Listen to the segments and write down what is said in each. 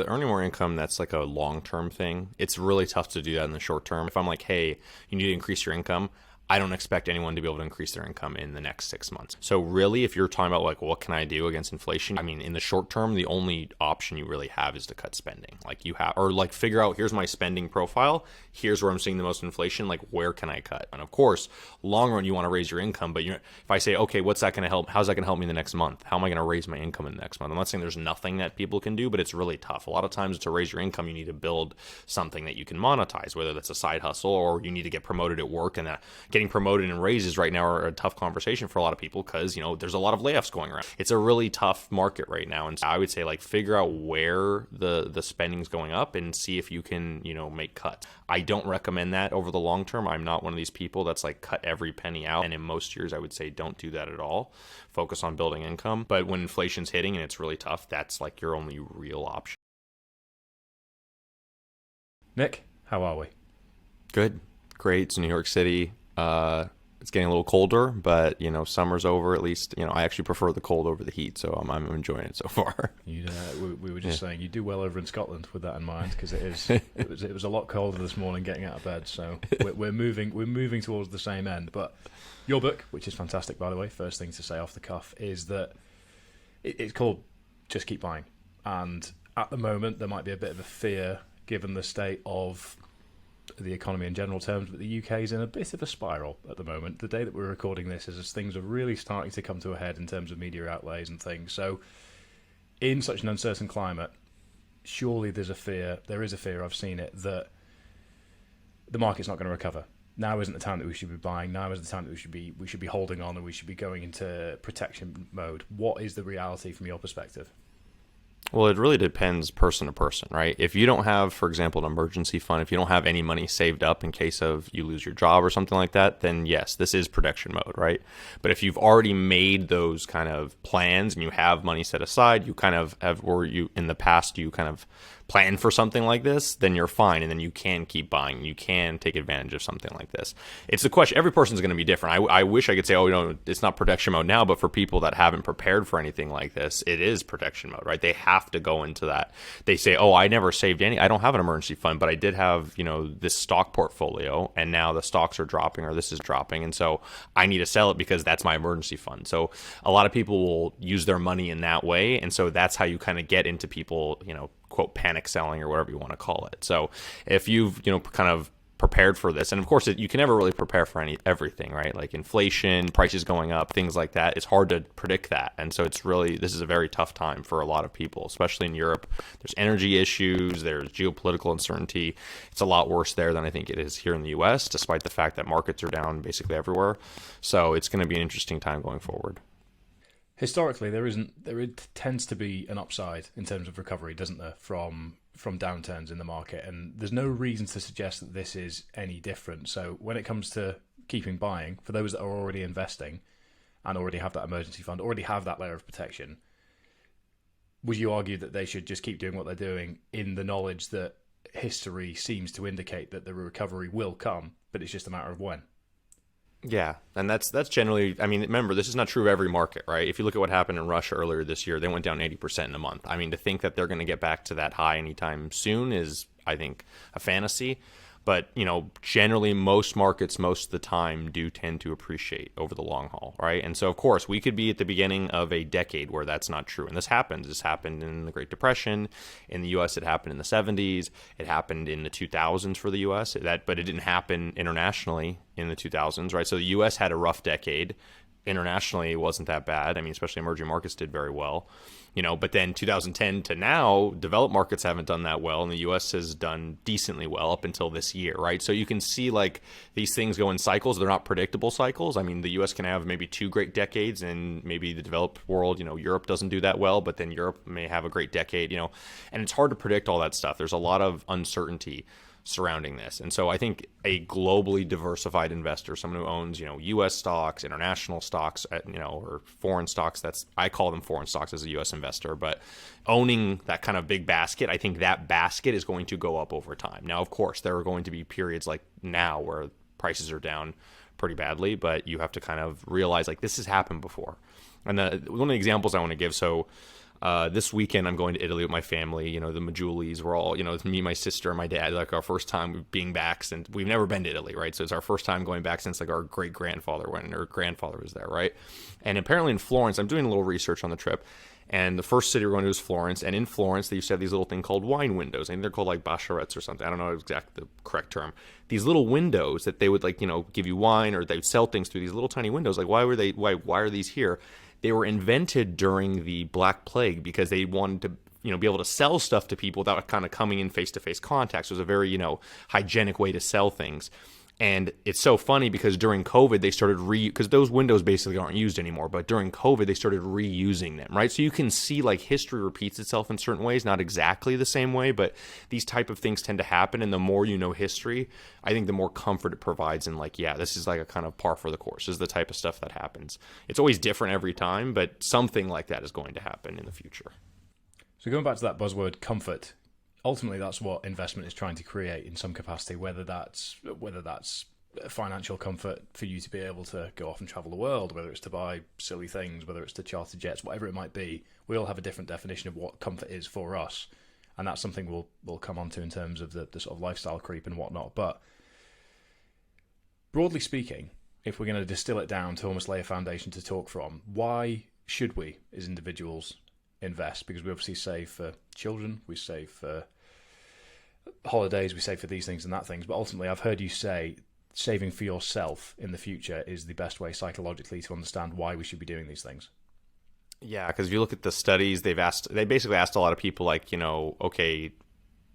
The earning more income, that's like a long-term thing. It's really tough to do that in the short term. If I'm like, hey, you need to increase your income, I don't expect anyone to be able to increase their income in the next 6 months. So really, if you're talking about like, what can I do against inflation? I mean, in the short term, the only option you really have is to cut spending. Like you have, or like figure out, here's my spending profile. Here's where I'm seeing the most inflation. Like, where can I cut? And of course, long run, you want to raise your income. But if I say, okay, what's that going to help? How's that going to help me in the next month? How am I going to raise my income in the next month? I'm not saying there's nothing that people can do, but it's really tough. A lot of times to raise your income, you need to build something that you can monetize, whether that's a side hustle or you need to get promoted at work. And getting promoted and raises right now are a tough conversation for a lot of people because, there's a lot of layoffs going around. It's a really tough market right now. And so I would say, like, figure out where the spending's going up and see if you can, make cuts. I don't recommend that over the long term. I'm not one of these people that's like cut every penny out. And in most years, I would say don't do that at all. Focus on building income. But when inflation's hitting and it's really tough, that's like your only real option. Nick, how are we? Good. Great. It's New York City. It's getting a little colder, but summer's over. At least I actually prefer the cold over the heat, so I'm enjoying it so far. We were just saying you do well over in Scotland with that in mind, because it was a lot colder this morning getting out of bed. So we're moving towards the same end. But your book, which is fantastic by the way, first thing to say off the cuff is that it's called Just Keep Buying, and at the moment there might be a bit of a fear given the state of the economy in general terms, but the UK is in a bit of a spiral at the moment. The day that we're recording this is as things are really starting to come to a head in terms of media outlays and things. So in such an uncertain climate, surely there is a fear, I've seen it, that the market's not going to recover. Now isn't the time that we should be buying. Now is the time that we should be holding on, and we should be going into protection mode. What is the reality from your perspective? Well, it really depends person to person, right? If you don't have, for example, an emergency fund, if you don't have any money saved up in case of you lose your job or something like that, then yes, this is protection mode, right? But if you've already made those kind of plans and you have money set aside, you kind of have, or you in the past, you kind of plan for something like this, then you're fine. And then you can keep buying. You can take advantage of something like this. It's the question. Every person's going to be different. I wish I could say, it's not protection mode now, but for people that haven't prepared for anything like this, it is protection mode, right? They have to go into that. They say, I never saved I don't have an emergency fund, but I did have, this stock portfolio, and now the stocks are dropping or this is dropping. And so I need to sell it because that's my emergency fund. So a lot of people will use their money in that way. And so that's how you kind of get into people, quote, panic selling or whatever you want to call it. So if you've, kind of prepared for this, and of course you can never really prepare for everything, right? Like inflation, prices going up, things like that. It's hard to predict that. And so this is a very tough time for a lot of people, especially in Europe. There's energy issues, there's geopolitical uncertainty. It's a lot worse there than I think it is here in the US, despite the fact that markets are down basically everywhere. So it's going to be an interesting time going forward. Historically, there tends to be an upside in terms of recovery, doesn't there, from downturns in the market, and there's no reason to suggest that this is any different. So when it comes to keeping buying, for those that are already investing and already have that emergency fund, already have that layer of protection, would you argue that they should just keep doing what they're doing in the knowledge that history seems to indicate that the recovery will come, but it's just a matter of when? Yeah, and that's generally, remember, this is not true of every market, right? If you look at what happened in Russia earlier this year, they went down 80% in a month. To think that they're going to get back to that high anytime soon is, I think, a fantasy. But, generally most markets most of the time do tend to appreciate over the long haul, right? And so, of course, we could be at the beginning of a decade where that's not true. And this happens. This happened in the Great Depression. In the U.S., it happened in the 70s. It happened in the 2000s for the U.S., but it didn't happen internationally in the 2000s, right? So the U.S. had a rough decade. Internationally, it wasn't that bad. Especially emerging markets did very well. But then 2010 to now, developed markets haven't done that well, and the U.S. has done decently well up until this year, right? So you can see like these things go in cycles. They're not predictable cycles. The U.S. can have maybe 2 great decades, and maybe the developed world, Europe doesn't do that well, but then Europe may have a great decade, and it's hard to predict all that stuff. There's a lot of uncertainty surrounding this. And so I think a globally diversified investor, someone who owns, U.S. stocks, international stocks, or foreign stocks, I call them foreign stocks as a U.S. investor, but owning that kind of big basket, I think that basket is going to go up over time. Now, of course, there are going to be periods like now where prices are down pretty badly, but you have to kind of realize like this has happened before. And one of the examples I want to give, so This weekend I'm going to Italy with my family. The Maguillis, we're all, it's me, my sister, and my dad, like our first time being back since we've never been to Italy, right? So it's our first time going back since like our great grandfather went and our grandfather was there, right? And apparently in Florence, I'm doing a little research on the trip. And the first city we're going to is Florence. And in Florence, they used to have these little thing called wine windows. I think they're called like bacherettes or something. I don't know exactly the correct term. These little windows that they would like, give you wine, or they would sell things through these little tiny windows. Like why are these here? They were invented during the Black Plague because they wanted to, be able to sell stuff to people without kind of coming in face-to-face contact. So it was a very, hygienic way to sell things. And it's so funny because during COVID, they started because those windows basically aren't used anymore, but during COVID, they started reusing them, right? So you can see like history repeats itself in certain ways, not exactly the same way, but these type of things tend to happen. And the more you know history, I think the more comfort it provides in like, yeah, this is like a kind of par for the course. This is the type of stuff that happens. It's always different every time, but something like that is going to happen in the future. So going back to that buzzword, comfort, ultimately that's what investment is trying to create in some capacity, whether that's financial comfort for you to be able to go off and travel the world, whether it's to buy silly things, whether it's to charter jets, whatever it might be. We all have a different definition of what comfort is for us, and that's something we'll come on to in terms of the sort of lifestyle creep and whatnot. But broadly speaking, if we're going to distill it down to almost lay a foundation to talk from, why should we as individuals invest? Because we obviously save for children, we save for holidays, we save for these things and that things, but ultimately I've heard you say saving for yourself in the future is the best way psychologically to understand why we should be doing these things. Yeah, because if you look at the studies, they basically asked a lot of people like, okay,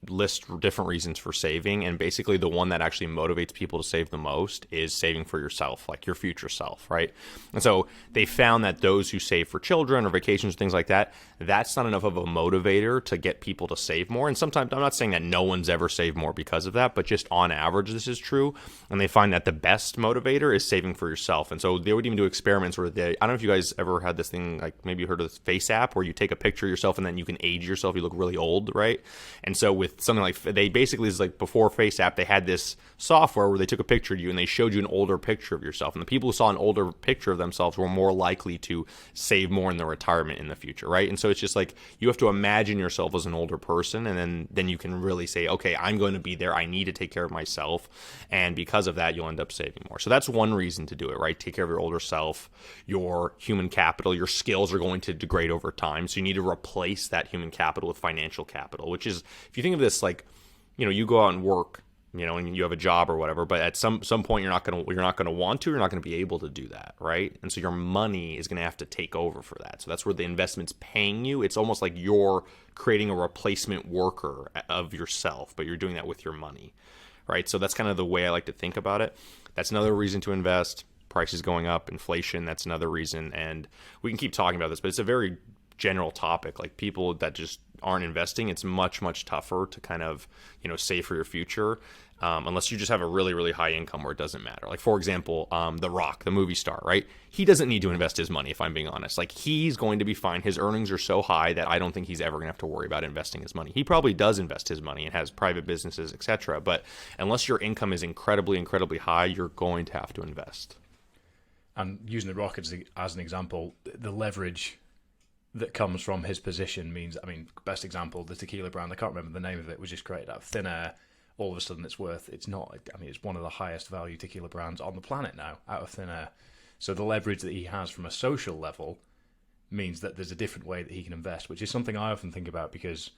list different reasons for saving, and basically the one that actually motivates people to save the most is saving for yourself, like your future self, right? And so they found that those who save for children or vacations, things like that, that's not enough of a motivator to get people to save more. And sometimes, I'm not saying that no one's ever saved more because of that, but just on average this is true. And they find that the best motivator is saving for yourself. And so they would even do experiments where I don't know if you guys ever had this thing, like maybe you heard of this Face app, where you take a picture of yourself and then you can age yourself, you look really old, right? And so with something like, they basically, is like before Face app, they had this software where they took a picture of you and they showed you an older picture of yourself, and the people who saw an older picture of themselves were more likely to save more in their retirement in the future, right? And so it's just like you have to imagine yourself as an older person, and then you can really say, okay, I'm going to be there, I need to take care of myself, and because of that you'll end up saving more. So that's one reason to do it, right? Take care of your older self. Your human capital, your skills are going to degrade over time, so you need to replace that human capital with financial capital, which is, if you think of this like, you go out and work, and you have a job or whatever, but at some point you're not going to be able to do that, right? And so your money is going to have to take over for that. So that's where the investment's paying you. It's almost like you're creating a replacement worker of yourself, but you're doing that with your money, right? So that's kind of the way I like to think about it. That's another reason to invest. Prices going up, inflation, that's another reason. And we can keep talking about this, but it's a very general topic. Like people that just aren't investing, it's much, much tougher to kind of, save for your future, unless you just have a really, really high income where it doesn't matter. Like, for example, The Rock, the movie star, right? He doesn't need to invest his money, if I'm being honest. Like, he's going to be fine. His earnings are so high that I don't think he's ever going to have to worry about investing his money. He probably does invest his money and has private businesses, etc. But unless your income is incredibly, incredibly high, you're going to have to invest. And using The Rock as an example, the leverage that comes from his position means, best example, the tequila brand, I can't remember the name of it, was just created out of thin air. All of a sudden it's one of the highest value tequila brands on the planet now, out of thin air. So the leverage that he has from a social level means that there's a different way that he can invest, which is something I often think about, because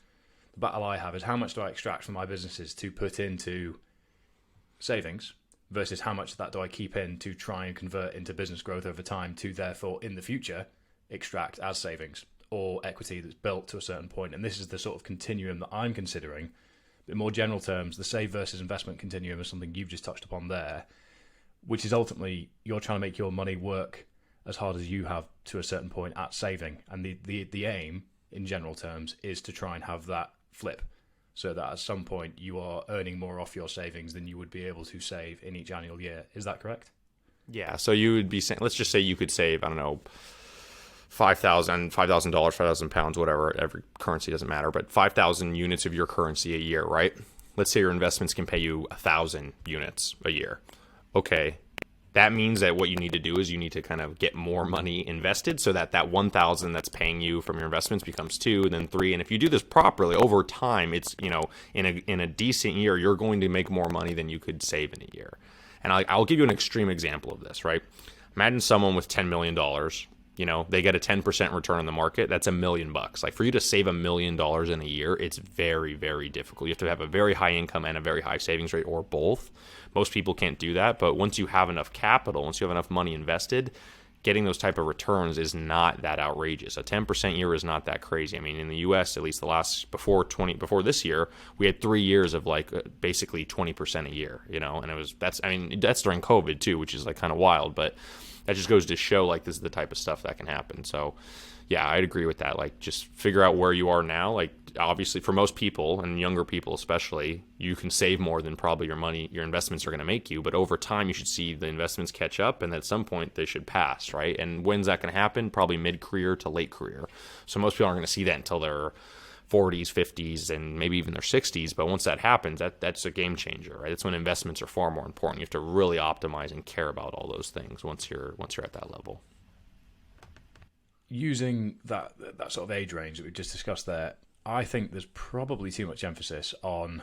the battle I have is how much do I extract from my businesses to put into savings versus how much of that do I keep in to try and convert into business growth over time to therefore in the future extract as savings or equity that's built to a certain point. And this is the sort of continuum that I'm considering. But in more general terms, the save versus investment continuum is something you've just touched upon there, which is ultimately you're trying to make your money work as hard as you have to a certain point at saving. And the aim, in general terms, is to try and have that flip, so that at some point you are earning more off your savings than you would be able to save in each annual year. Is that correct? Yeah, so you would be saying, let's just say you could save, I don't know, $5,000, £5,000, whatever, every currency doesn't matter, but 5,000 units of your currency a year, right? Let's say your investments can pay you 1,000 units a year. Okay, that means that what you need to do is you need to kind of get more money invested so that that 1,000 that's paying you from your investments becomes 2 and then 3. And if you do this properly over time, it's, you know, in a decent year, you're going to make more money than you could save in a year. And I'll give you an extreme example of this, right? Imagine someone with $10 million, you know, they get a 10% return on the market. That's $1 million. Like, for you to save $1 million in a year, it's very, very difficult. You have to have a very high income and a very high savings rate, or both. Most people can't do that. But once you have enough capital, once you have enough money invested, getting those type of returns is not that outrageous. A 10% year is not that crazy. I mean, in the US, at least before this year, we had 3 years of like basically 20% a year, you know, and that's during COVID too, which is like kind of wild, but that just goes to show like this is the type of stuff that can happen. So yeah, I'd agree with that. Like, just figure out where you are now. Like, obviously for most people, and younger people especially, you can save more than probably your investments are going to make you. But over time, you should see the investments catch up, and at some point they should pass, right? And when's that going to happen? Probably mid-career to late career. So most people aren't going to see that until their 40s, 50s, and maybe even their 60s. But once that happens, that's a game changer, right? That's when investments are far more important. You have to really optimize and care about all those things once you're at that level. Using that sort of age range that we've just discussed there, I think there's probably too much emphasis on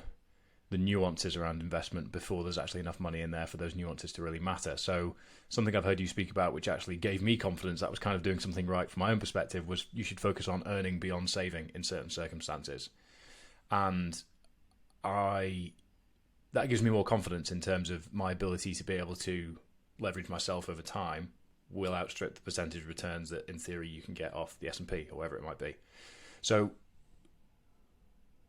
the nuances around investment before there's actually enough money in there for those nuances to really matter. So something I've heard you speak about, which actually gave me confidence that was kind of doing something right from my own perspective, was you should focus on earning beyond saving in certain circumstances. And that gives me more confidence in terms of my ability to be able to leverage myself over time will outstrip the percentage returns that in theory you can get off the S&P or whatever it might be. So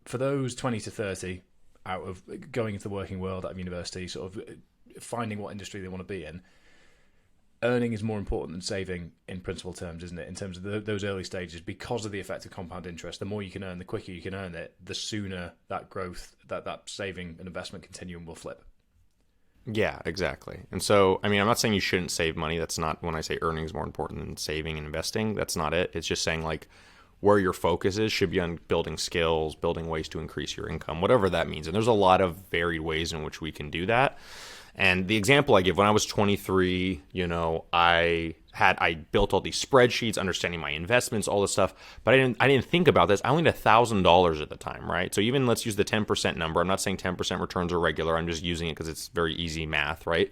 for those 20 to 30 out of going into the working world out of university, sort of finding what industry they want to be in, earning is more important than saving in principal terms, isn't it? In terms of those early stages, because of the effect of compound interest, the more you can earn, the quicker you can earn it, the sooner that growth, that saving and investment continuum will flip. Yeah, exactly. And so, I mean, I'm not saying you shouldn't save money. That's not, when I say earning is more important than saving and investing, that's not it. It's just saying, like, where your focus is should be on building skills, building ways to increase your income, whatever that means. And there's a lot of varied ways in which we can do that. And the example I give, when I was 23, you know, I built all these spreadsheets, understanding my investments, all this stuff, but I didn't think about this. I only had $1,000 at the time, right? So even let's use the 10% number. I'm not saying 10% returns are regular. I'm just using it because it's very easy math, right?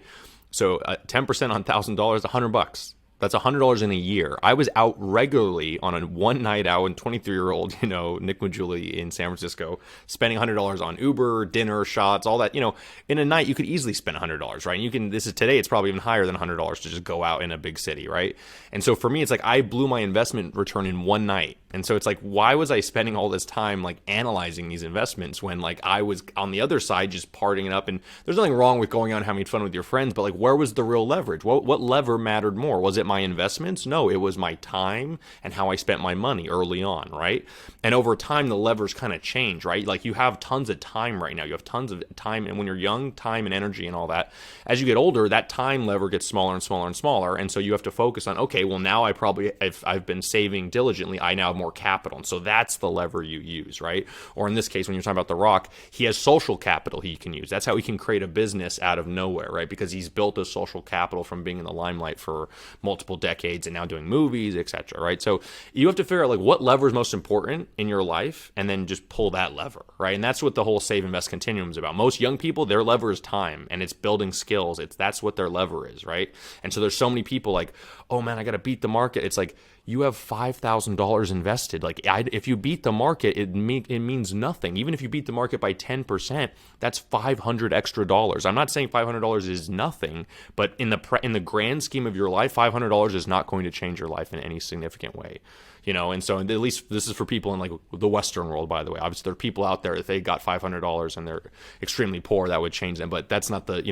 So 10% on $1,000, $100. That's $100 in a year. I was out regularly on a one night out, and 23-year-old, you know, Nick Magguili in San Francisco, spending $100 on Uber, dinner, shots, all that. You know, in a night you could easily spend $100, right? And you can. This is today. It's probably even higher than $100 to just go out in a big city, right? And so for me, it's like I blew my investment return in one night. And so it's like, why was I spending all this time like analyzing these investments when like I was on the other side just partying it up? And there's nothing wrong with going out and having fun with your friends, but like, where was the real leverage? What lever mattered more? Was it my investments? No, it was my time and how I spent my money early on, right? And over time, the levers kind of change, right? Like, you have tons of time right now. You have tons of time, and when you're young, time and energy and all that. As you get older, that time lever gets smaller and smaller and smaller, and so you have to focus on, okay, well, now I've been saving diligently, I now have more capital, and so that's the lever you use, right? Or in this case, when you're talking about The Rock, he has social capital he can use. That's how he can create a business out of nowhere, right? Because he's built a social capital from being in the limelight for multiple decades and now doing movies, etc., right? So you have to figure out like what lever is most important in your life and then just pull that lever, right? And that's what the whole save invest continuum is about. Most young people, their lever is time, and it's building skills. That's what their lever is, right? And so there's so many people like, oh man, I got to beat the market. It's like, you have $5,000 invested. Like, if you beat the market, it means nothing. Even if you beat the market by 10%, that's $500 extra. I'm not saying $500 is nothing, but in the grand scheme of your life, $500 is not going to change your life in any significant way. You know, and so at least this is for people in like the Western world, by the way. Obviously, there are people out there, if they got $500 and they're extremely poor, that would change them. But that's not the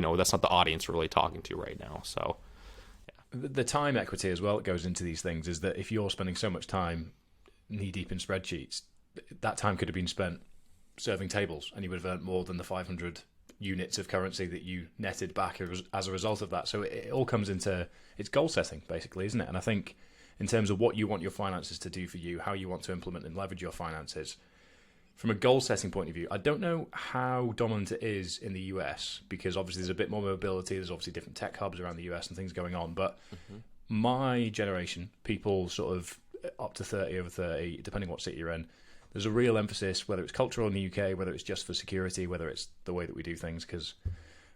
audience we're really talking to right now. So the time equity as well that goes into these things is that if you're spending so much time knee deep in spreadsheets, that time could have been spent serving tables, and you would have earned more than the 500 units of currency that you netted back as a result of that. So it all comes into, it's goal setting basically, isn't it? And I think in terms of what you want your finances to do for you, how you want to implement and leverage your finances, From a goal setting point of view, I don't know how dominant it is in the US, because obviously there's a bit more mobility. There's obviously different tech hubs around the US and things going on. But my generation, people sort of up to 30, over 30, depending what city you're in, there's a real emphasis, whether it's cultural in the UK, whether it's just for security, whether it's the way that we do things, because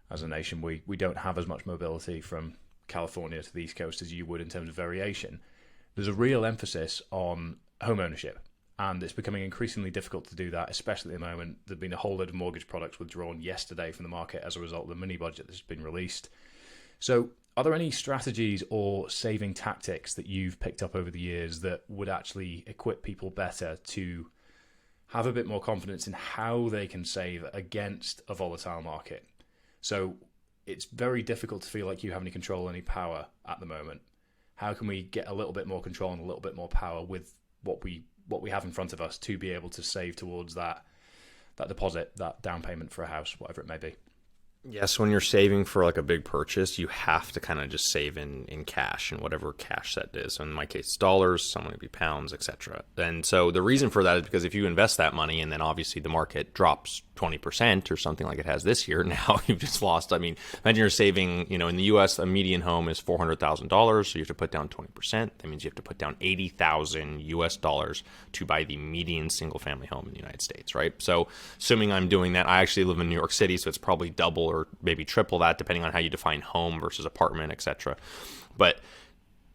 as a nation, we don't have as much mobility from California to the East Coast as you would in terms of variation. There's a real emphasis on home ownership, and it's becoming increasingly difficult to do that, especially at the moment. There's been a whole load of mortgage products withdrawn yesterday from the market as a result of the mini budget that's been released. So are there any strategies or saving tactics that you've picked up over the years that would actually equip people better to have a bit more confidence in how they can save against a volatile market? So it's very difficult to feel like you have any control, any power at the moment. How can we get a little bit more control and a little bit more power with what we have in front of us to be able to save towards that deposit, that down payment for a house, whatever it may be? Yes, when you're saving for like a big purchase, you have to kind of just save in cash and whatever cash that is. So in my case, it's dollars, some might be pounds, etc. And so the reason for that is because if you invest that money and then obviously the market drops 20% or something like it has this year, now you've just lost. I mean, imagine you're saving, in the US, a median home is $400,000. So you have to put down 20%. That means you have to put down 80,000 US dollars to buy the median single family home in the United States, right? So assuming I'm doing that, I actually live in New York City, so it's probably double or maybe triple that, depending on how you define home versus apartment, etc. But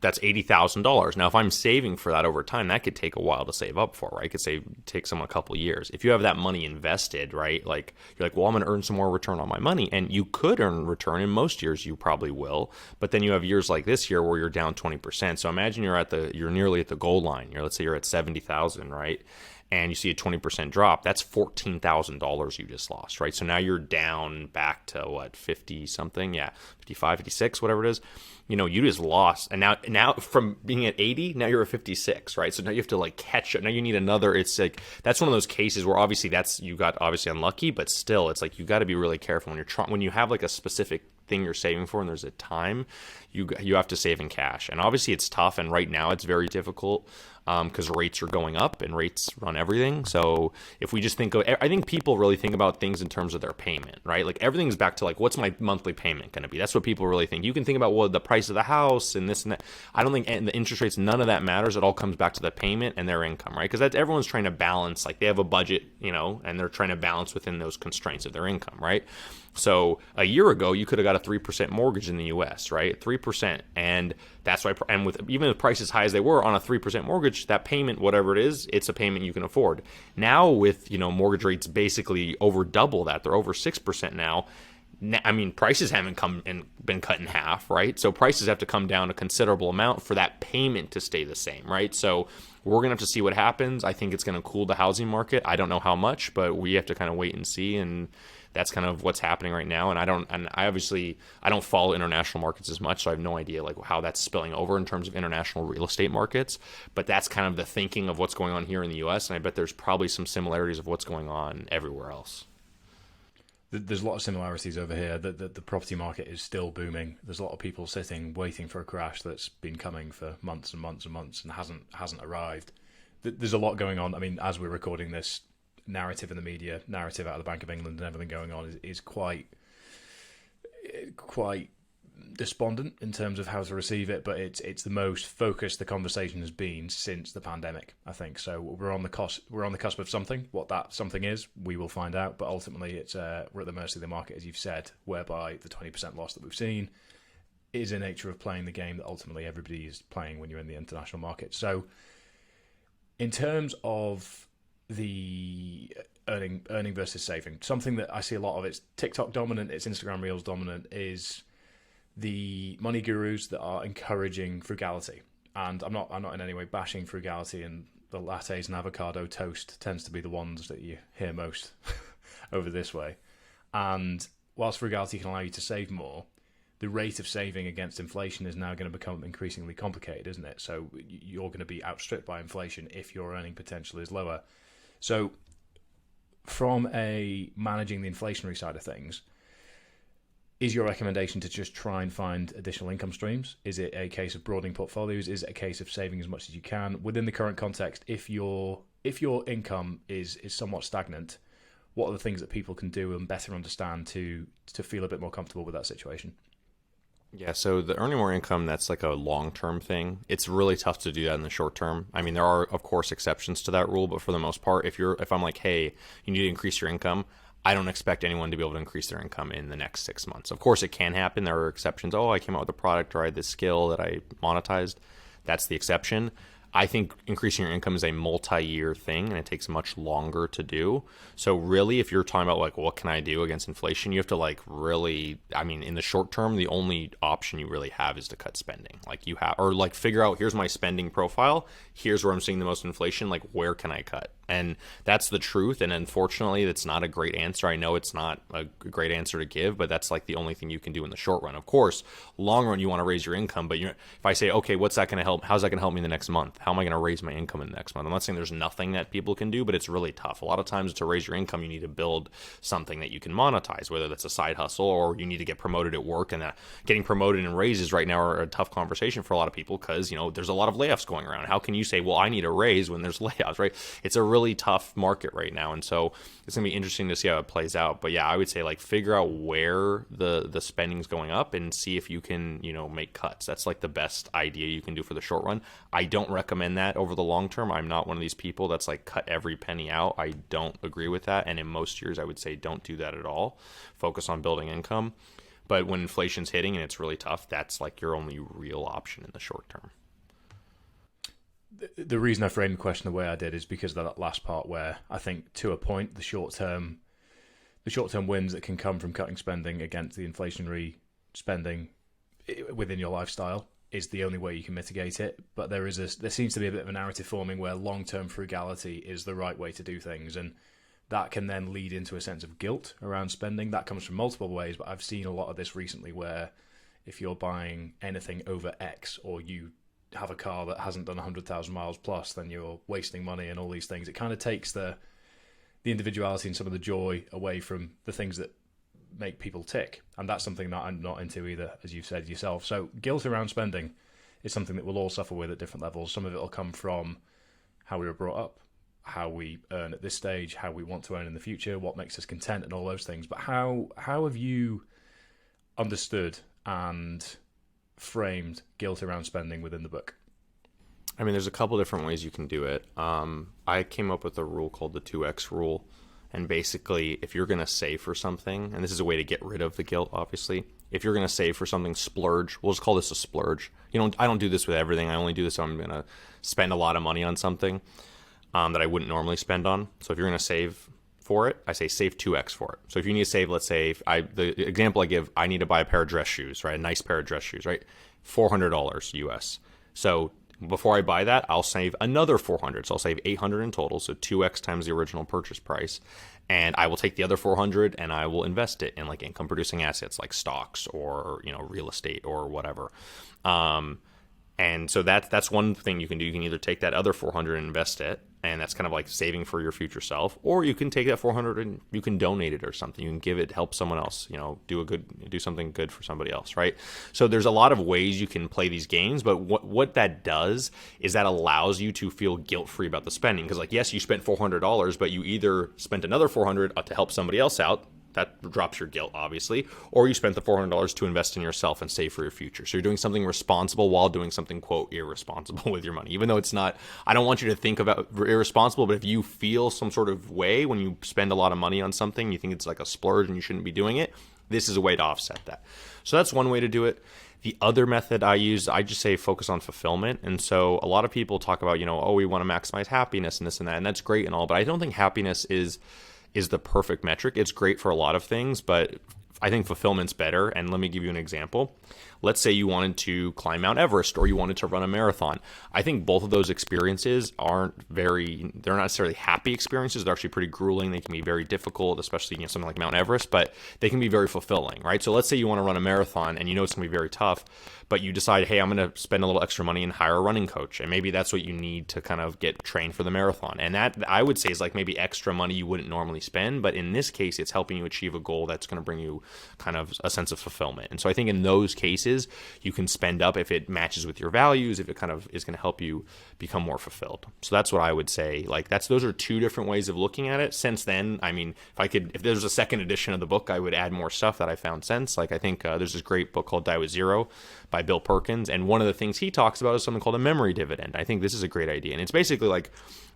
that's $80,000. Now, if I'm saving for that over time, that could take a while to save up for, right? It could take someone a couple of years. If you have that money invested, right, like you're like, well, I'm going to earn some more return on my money, and you could earn return. In most years, you probably will, but then you have years like this year where you're down 20%. So imagine you're nearly at the goal line. Let's say you're at 70,000, right? And you see a 20% drop, that's $14,000 you just lost, right? So now you're down back to what, 50 something? Yeah, 55, 56, whatever it is. You just lost. And now from being at 80, now you're at 56, right? So now you have to like catch up. Now you need another. It's like, that's one of those cases where obviously you got obviously unlucky, but still it's like you got to be really careful when you have like a specific thing you're saving for and there's a time, you have to save in cash. And obviously it's tough, and right now it's very difficult because rates are going up and rates run everything. So if we just I think people really think about things in terms of their payment, right? Like everything's back to like, what's my monthly payment going to be? That's what people really think. You can think about, well, the price of the house and this and that. I don't think, and the interest rates, none of that matters. It all comes back to the payment and their income, right? Because everyone's trying to balance, like they have a budget, and they're trying to balance within those constraints of their income, right? So a year ago, you could have got a 3% mortgage in the U.S., right? 3%. And that's why, and with even the prices high as they were on a 3% mortgage, that payment, whatever it is, it's a payment you can afford. Now with, mortgage rates basically over double that, they're over 6% now. I mean, prices haven't been cut in half, right? So prices have to come down a considerable amount for that payment to stay the same, right? So we're going to have to see what happens. I think it's going to cool the housing market. I don't know how much, but we have to kind of wait and see. And that's kind of what's happening right now. And I obviously don't follow international markets as much, so I have no idea like how that's spilling over in terms of international real estate markets. But that's kind of the thinking of what's going on here in the U.S. And I bet there's probably some similarities of what's going on everywhere else. There's a lot of similarities over here. The property market is still booming. There's a lot of people sitting waiting for a crash that's been coming for months and months and months and hasn't arrived. There's a lot going on. I mean, as we're recording this, narrative in the media, narrative out of the Bank of England and everything going on is quite despondent in terms of how to receive it, but it's the most focused the conversation has been since the pandemic, I think. So we're on the cusp of something. What that something is, we will find out, but ultimately it's we're at the mercy of the market, as you've said, whereby the 20% loss that we've seen is a nature of playing the game that ultimately everybody is playing when you're in the international market. So in terms of the earning versus saving, something that I see a lot of, it's TikTok dominant, it's Instagram Reels dominant, is the money gurus that are encouraging frugality. And I'm not in any way bashing frugality, and the lattes and avocado toast tends to be the ones that you hear most over this way. And whilst frugality can allow you to save more, the rate of saving against inflation is now going to become increasingly complicated, isn't it? So you're going to be outstripped by inflation if your earning potential is lower. So from a managing the inflationary side of things, is your recommendation to just try and find additional income streams? Is it a case of broadening portfolios? Is it a case of saving as much as you can? Within the current context, if your if your income is somewhat stagnant, what are the things that people can do and better understand to feel a bit more comfortable with that situation? Yeah, so the earning more income, that's like a long-term thing. It's really tough to do that in the short term. I mean, there are, of course, exceptions to that rule, but for the most part, if I'm like, hey, you need to increase your income, I don't expect anyone to be able to increase their income in the next 6 months. Of course, it can happen. There are exceptions. Oh, I came out with a product or I had this skill that I monetized. That's the exception. I think increasing your income is a multi-year thing, and it takes much longer to do. So really, if you're talking about like, what can I do against inflation, you have to like really, I mean, in the short term, the only option you really have is to cut spending. Like you have, or like figure out, here's my spending profile. Here's where I'm seeing the most inflation. Like, where can I cut? And that's the truth. And unfortunately, that's not a great answer. I know it's not a great answer to give, but that's like the only thing you can do in the short run. Of course, long run, you want to raise your income. But if I say, okay, what's that going to help? How's that going to help me in the next month? How am I going to raise my income in the next month? I'm not saying there's nothing that people can do, but it's really tough. A lot of times to raise your income, you need to build something that you can monetize, whether that's a side hustle or you need to get promoted at work. And getting promoted and raises right now are a tough conversation for a lot of people because, there's a lot of layoffs going around. How can you say, well, I need a raise when there's layoffs, right? It's a really tough market right now. And so it's going to be interesting to see how it plays out. But yeah, I would say like figure out where the spending's going up and see if you can, make cuts. That's like the best idea you can do for the short run. I don't recommend that over the long term. I'm not one of these people that's like cut every penny out. I don't agree with that. And in most years, I would say don't do that at all. Focus on building income. But when inflation's hitting and it's really tough, that's like your only real option in the short term. The reason I framed the question the way I did is because of that last part where I think, to a point, the short-term wins that can come from cutting spending against the inflationary spending within your lifestyle is the only way you can mitigate it. But there seems to be a bit of a narrative forming where long-term frugality is the right way to do things, and that can then lead into a sense of guilt around spending. That comes from multiple ways, but I've seen a lot of this recently where if you're buying anything over X or you have a car that hasn't done 100,000 miles plus, then you're wasting money and all these things. It kind of takes the individuality and some of the joy away from the things that make people tick. And that's something that I'm not into either, as you've said yourself. So guilt around spending is something that we'll all suffer with at different levels. Some of it will come from how we were brought up, how we earn at this stage, how we want to earn in the future, what makes us content and all those things. But how have you understood and framed guilt around spending within the book? I mean, there's a couple different ways you can do it. I came up with a rule called the 2X rule. And basically, if you're going to save for something, and this is a way to get rid of the guilt, obviously, if you're going to save for something, splurge. We'll just call this a splurge. I don't do this with everything. I only do this if I'm going to spend a lot of money on something that I wouldn't normally spend on. So if you're going to save for it, I say save 2X for it. So if you need to save, let's say, the example I give, I need to buy a pair of dress shoes, right? A nice pair of dress shoes, right? $400 US. So before I buy that, I'll save another 400. So I'll save 800 in total. So 2X times the original purchase price. And I will take the other 400 and I will invest it in like income producing assets like stocks or, real estate or whatever. And so that's one thing you can do. You can either take that other 400 and invest it, and that's kind of like saving for your future self, or you can take that 400 and you can donate it or something. You can give it, help someone else, do something good for somebody else, right? So there's a lot of ways you can play these games, but what that does is that allows you to feel guilt-free about the spending. Because like, yes, you spent $400, but you either spent another 400 to help somebody else out. That drops your guilt, obviously. Or you spent the $400 to invest in yourself and save for your future. So you're doing something responsible while doing something, quote, irresponsible with your money. Even though it's not, I don't want you to think about irresponsible, but if you feel some sort of way when you spend a lot of money on something, you think it's like a splurge and you shouldn't be doing it, this is a way to offset that. So that's one way to do it. The other method I use, I just say focus on fulfillment. And so a lot of people talk about, we want to maximize happiness and this and that. And that's great and all, but I don't think happiness is the perfect metric. It's great for a lot of things, but I think fulfillment's better. And let me give you an example. Let's say you wanted to climb Mount Everest or you wanted to run a marathon. I think both of those experiences they're not necessarily happy experiences. They're actually pretty grueling. They can be very difficult, especially something like Mount Everest, but they can be very fulfilling, right? So let's say you want to run a marathon and it's going to be very tough, but you decide, hey, I'm going to spend a little extra money and hire a running coach. And maybe that's what you need to kind of get trained for the marathon. And that, I would say, is like maybe extra money you wouldn't normally spend. But in this case, it's helping you achieve a goal that's going to bring you kind of a sense of fulfillment. And so I think in those cases, you can spend up if it matches with your values, if it kind of is going to help you become more fulfilled. So that's what I would say. Like those are two different ways of looking at it. Since then, I mean, if there's a second edition of the book, I would add more stuff that I found since. Like I think there's this great book called Die with Zero by Bill Perkins. And one of the things he talks about is something called a memory dividend. I think this is a great idea. And it's basically like,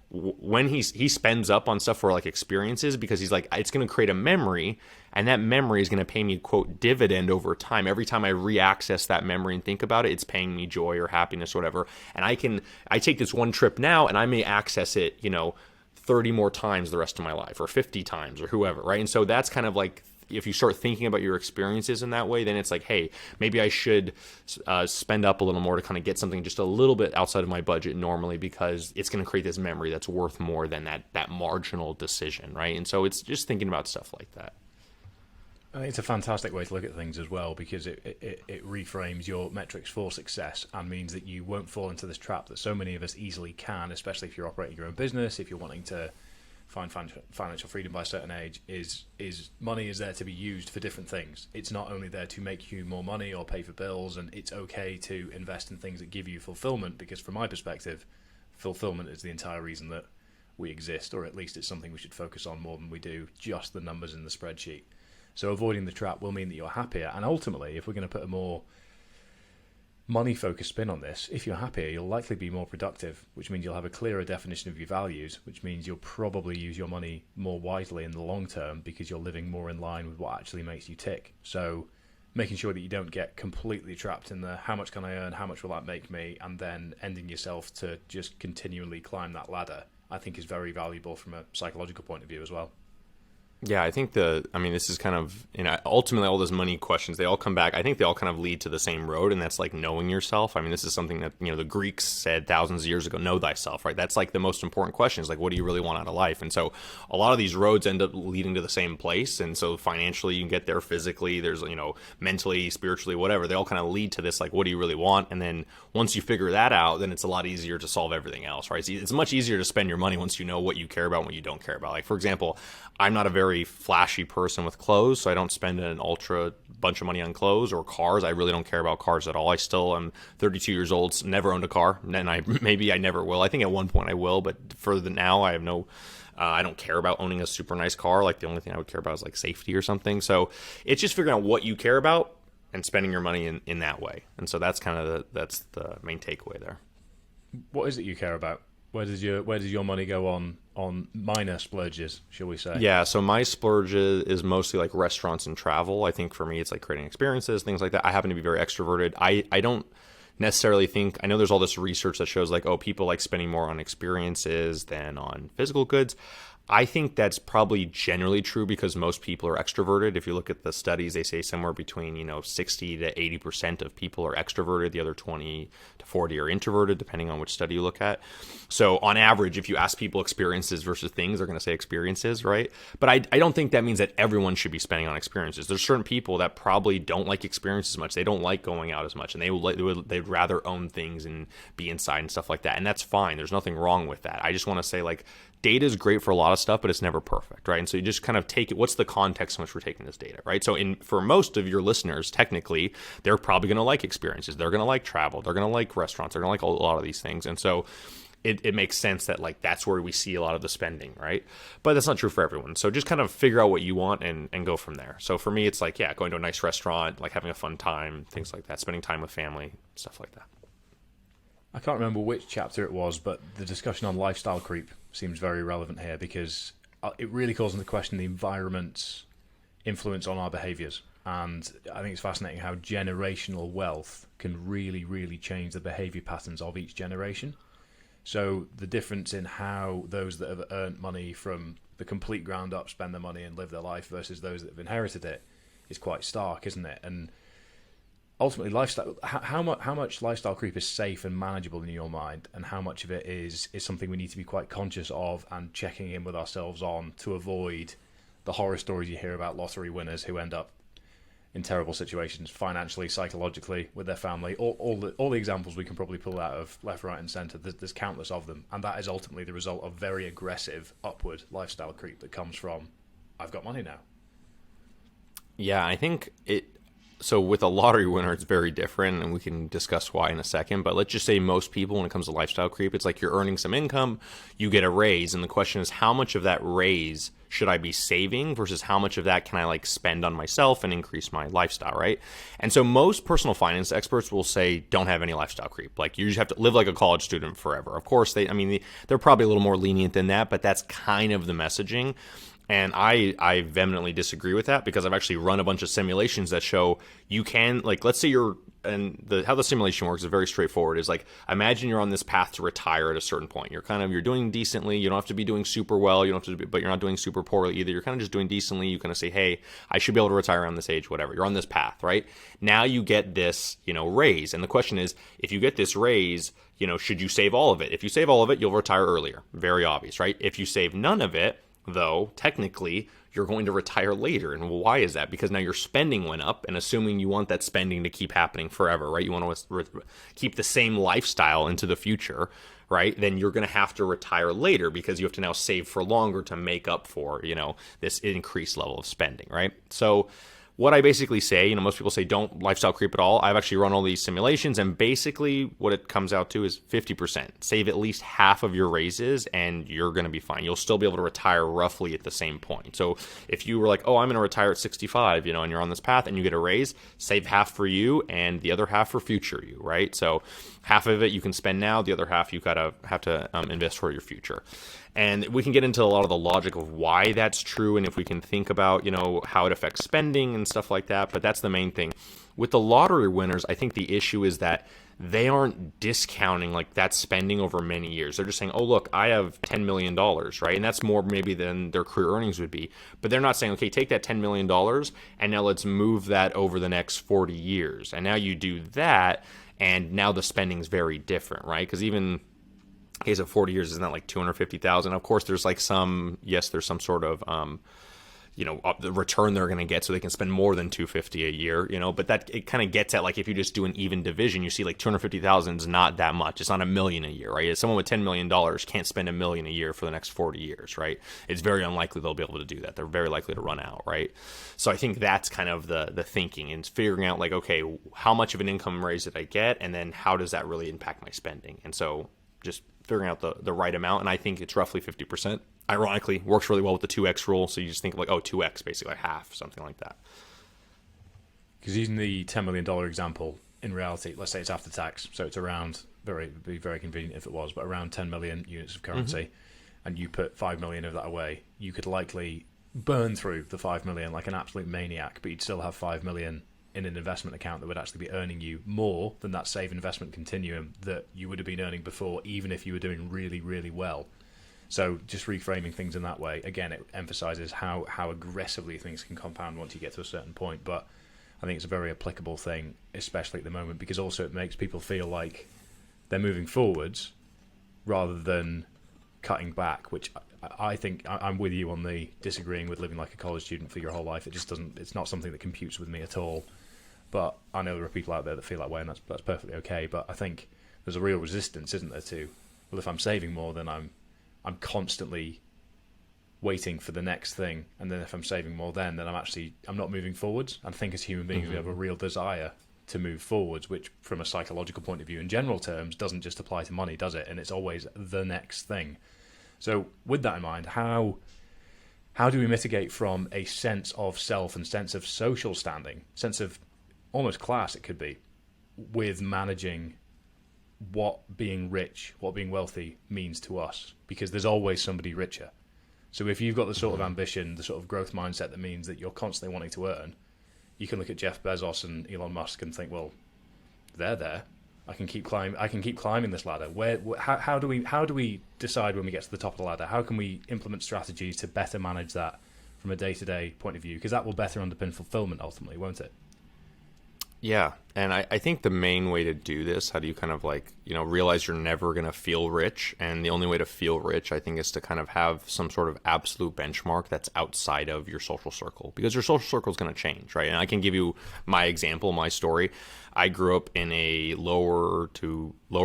when he spends up on stuff for like experiences, because he's like, it's going to create a memory, and that memory is going to pay me, quote, dividend over time. Every time I re-access that memory and think about it, it's paying me joy or happiness or whatever. And I take this one trip now and I may access it, 30 more times the rest of my life, or 50 times, or whoever, right? And so that's kind of like, if you start thinking about your experiences in that way, then it's like, hey, maybe I should spend up a little more to kind of get something just a little bit outside of my budget normally, because it's going to create this memory that's worth more than that marginal decision, right? And so it's just thinking about stuff like that. I think it's a fantastic way to look at things as well, because it reframes your metrics for success and means that you won't fall into this trap that so many of us easily can, especially if you're operating your own business, if you're wanting to find financial freedom by a certain age, is money is there to be used for different things. It's not only there to make you more money or pay for bills, and it's okay to invest in things that give you fulfillment, because from my perspective, fulfillment is the entire reason that we exist, or at least it's something we should focus on more than we do just the numbers in the spreadsheet. So avoiding the trap will mean that you're happier, and ultimately, if we're going to put a more money-focused spin on this, if you're happier, you'll likely be more productive, which means you'll have a clearer definition of your values, which means you'll probably use your money more wisely in the long term, because you're living more in line with what actually makes you tick. So making sure that you don't get completely trapped in the how much can I earn, how much will that make me, and then ending yourself to just continually climb that ladder, I think is very valuable from a psychological point of view as well. Yeah, I think this is kind of, ultimately all those money questions, they all come back. I think they all kind of lead to the same road, and that's like knowing yourself. I mean, this is something that, the Greeks said thousands of years ago, know thyself, right? That's like the most important question, is like, what do you really want out of life? And so a lot of these roads end up leading to the same place. And so financially, you can get there, physically, there's, mentally, spiritually, whatever. They all kind of lead to this, like, what do you really want? And then once you figure that out, then it's a lot easier to solve everything else, right? It's much easier to spend your money once you know what you care about and what you don't care about. Like, for example, I'm not a very flashy person with clothes, so I don't spend an ultra bunch of money on clothes or cars. I really don't care about cars at all. I still am 32 years old, never owned a car, and maybe I never will. I think at one point I will, but for the now, I have no. I don't care about owning a super nice car. Like, the only thing I would care about is like safety or something. So it's just figuring out what you care about and spending your money in that way. And so that's kind of that's the main takeaway there. What is it you care about? Where does your money go on minor splurges, shall we say? Yeah, so my splurge is mostly like restaurants and travel. I think for me, it's like creating experiences, things like that. I happen to be very extroverted. I don't necessarily think, I know there's all this research that shows like, oh, people like spending more on experiences than on physical goods. I think that's probably generally true because most people are extroverted. If you look at the studies, they say somewhere between 60 to 80% of people are extroverted. The other 20 to 40 are introverted, depending on which study you look at. So on average, if you ask people experiences versus things, they're going to say experiences, right? But I don't think that means that everyone should be spending on experiences. There's certain people that probably don't like experiences as much. They don't like going out as much, and they'd rather own things and be inside and stuff like that. And that's fine. There's nothing wrong with that. I just want to say, like, data is great for a lot of stuff, but it's never perfect, right? And so you just kind of take it. What's the context in which we're taking this data, right? So for most of your listeners, technically, they're probably going to like experiences. They're going to like travel. They're going to like restaurants. They're going to like a lot of these things. And so it makes sense that like that's where we see a lot of the spending, right? But that's not true for everyone. So just kind of figure out what you want and go from there. So for me, it's like, yeah, going to a nice restaurant, like having a fun time, things like that, spending time with family, stuff like that. I can't remember which chapter it was, but the discussion on lifestyle creep seems very relevant here because it really calls into question the environment's influence on our behaviours. And I think it's fascinating how generational wealth can really, really change the behaviour patterns of each generation. So the difference in how those that have earned money from the complete ground up spend their money and live their life versus those that have inherited it is quite stark, isn't it? And ultimately, lifestyle. How much lifestyle creep is safe and manageable in your mind, and how much of it is something we need to be quite conscious of and checking in with ourselves on to avoid the horror stories you hear about lottery winners who end up in terrible situations financially, psychologically, with their family. All the examples we can probably pull out of left, right, and centre. There's countless of them, and that is ultimately the result of very aggressive upward lifestyle creep that comes from I've got money now. Yeah, I think so with a lottery winner, it's very different, and we can discuss why in a second. But let's just say most people, when it comes to lifestyle creep, it's like you're earning some income, you get a raise, and the question is, how much of that raise should I be saving versus how much of that can I like spend on myself and increase my lifestyle, right? And so most personal finance experts will say don't have any lifestyle creep. Like you just have to live like a college student forever. Of course, they're probably a little more lenient than that, but that's kind of the messaging. And I vehemently disagree with that because I've actually run a bunch of simulations that show you can, like, let's say how the simulation works is very straightforward. Is like, imagine you're on this path to retire at a certain point. You're doing decently. You don't have to be doing super well. But you're not doing super poorly either. You're kind of just doing decently. You kind of say, hey, I should be able to retire around this age, whatever. You're on this path, right? Now you get this, raise. And the question is, if you get this raise, should you save all of it? If you save all of it, you'll retire earlier. Very obvious, right? If you save none of it, though, technically, you're going to retire later. And why is that? Because now your spending went up, and assuming you want that spending to keep happening forever, right? You want to keep the same lifestyle into the future, right? Then you're going to have to retire later because you have to now save for longer to make up for, this increased level of spending, right? So what I basically say, most people say don't lifestyle creep at all. I've actually run all these simulations, and basically what it comes out to is 50%. Save at least half of your raises, and you're going to be fine. You'll still be able to retire roughly at the same point. So if you were like, oh, I'm going to retire at 65, and you're on this path, and you get a raise, save half for you and the other half for future you, right? So half of it you can spend now, the other half you have to invest for your future. And we can get into a lot of the logic of why that's true, and if we can think about, how it affects spending and stuff like that. But that's the main thing. With the lottery winners, I think the issue is that they aren't discounting like that spending over many years. They're just saying, oh, look, I have $10 million, right? And that's more maybe than their career earnings would be. But they're not saying, okay, take that $10 million and now let's move that over the next 40 years. And now you do that, and now the spending's very different, right? Because even case of 40 years, isn't that like 250,000? Of course, there's like there's some sort of, the return they're going to get so they can spend more than 250 a year, but that it kind of gets at like, if you just do an even division, you see like 250,000 is not that much. It's not $1 million a year, right? Someone with $10 million can't spend $1 million a year for the next 40 years, right? It's very unlikely they'll be able to do that. They're very likely to run out, right? So I think that's kind of the thinking, and figuring out like, okay, how much of an income raise did I get? And then how does that really impact my spending? And so just figuring out the right amount, and I think it's roughly 50%. Ironically, works really well with the 2x rule, so you just think of like, 2x, basically like half, something like that. Because using the $10 million example, in reality, let's say it's after tax, so it's around, it'd be very convenient if it was, but around 10 million units of currency, and you put 5 million of that away, you could likely burn through the 5 million like an absolute maniac, but you'd still have 5 million in an investment account that would actually be earning you more than that save investment continuum that you would have been earning before, even if you were doing really, really well. So just reframing things in that way, again, it emphasizes how aggressively things can compound once you get to a certain point. But I think it's a very applicable thing, especially at the moment, because also it makes people feel like they're moving forwards rather than cutting back, which I think I'm with you on the disagreeing with living like a college student for your whole life. It just doesn't, it's not something that computes with me at all. But I know there are people out there that feel that way, and that's perfectly okay. But I think there's a real resistance, isn't there, to, well, if I'm saving more, then I'm constantly waiting for the next thing, and then if I'm saving more then I'm not moving forwards. I think as human beings we have a real desire to move forwards, which from a psychological point of view in general terms doesn't just apply to money, does it? And it's always the next thing. So with that in mind, how do we mitigate from a sense of self and sense of social standing, sense of almost class it could be, with managing what being rich, what being wealthy means to us? Because there's always somebody richer. So if you've got the sort of ambition, the sort of growth mindset that means that you're constantly wanting to earn, you can look at Jeff Bezos and Elon Musk and think, well, they're there. I can keep climbing this ladder. How do we decide when we get to the top of the ladder? How can we implement strategies to better manage that from a day-to-day point of view? Because that will better underpin fulfillment ultimately, won't it? Yeah. And I think the main way to do this, how do you kind of like, realize you're never going to feel rich? And the only way to feel rich, I think, is to kind of have some sort of absolute benchmark that's outside of your social circle, because your social circle is going to change, right? And I can give you my example, my story. I grew up in a lower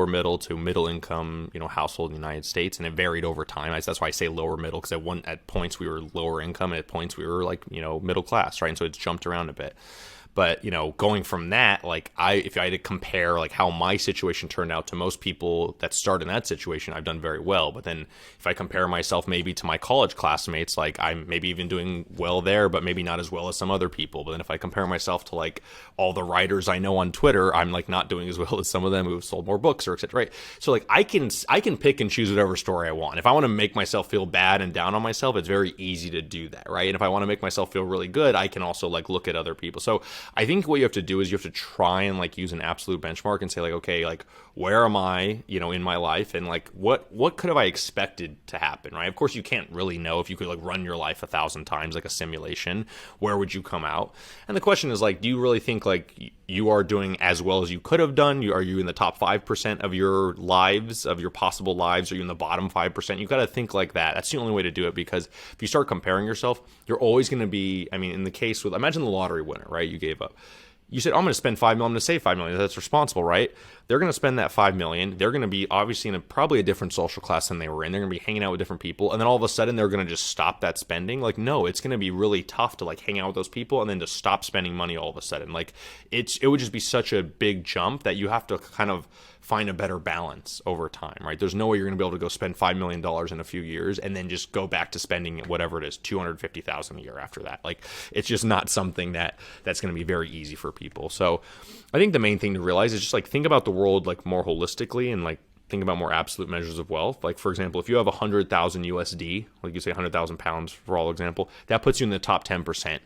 middle to middle income, household in the United States, and it varied over time. That's why I say lower middle, because at points we were lower income, and at points we were like, middle class, right? And so it's jumped around a bit. But, going from that, like if I had to compare like how my situation turned out to most people that start in that situation, I've done very well. But then if I compare myself maybe to my college classmates, like I'm maybe even doing well there, but maybe not as well as some other people. But then if I compare myself to like all the writers I know on Twitter, I'm like not doing as well as some of them who've sold more books or et cetera, right? So like I can pick and choose whatever story I want. If I want to make myself feel bad and down on myself, it's very easy to do that, right? And if I want to make myself feel really good, I can also like look at other people. So I think what you have to do is you have to try and like use an absolute benchmark and say like, okay, like where am I, in my life, and like what could have I expected to happen, right? Of course, you can't really know. If you could like run your life 1,000 times like a simulation, where would you come out? And the question is like, do you really think like you are doing as well as you could have done? Are you in the top 5% of your lives, of your possible lives? Are you in the bottom 5%? You got to think like that. That's the only way to do it, because if you start comparing yourself, you're always going to be, in the case with, imagine the lottery winner, right? You gave up. You said, I'm going to spend $5 million, I'm going to save $5 million. That's responsible, right? They're going to spend that $5 million. They're going to be obviously in probably a different social class than they were in. They're going to be hanging out with different people. And then all of a sudden they're going to just stop that spending. Like, no, it's going to be really tough to like hang out with those people and then to stop spending money all of a sudden. Like it would just be such a big jump that you have to kind of find a better balance over time, right? There's no way you're going to be able to go spend $5 million in a few years and then just go back to spending whatever it is, $250,000 a year after that. Like, it's just not something that's going to be very easy for people. So I think the main thing to realize is just like think about the world like more holistically and like think about more absolute measures of wealth. Like, for example, if you have 100,000 USD, like you say 100,000 pounds for all example, that puts you in the top 10%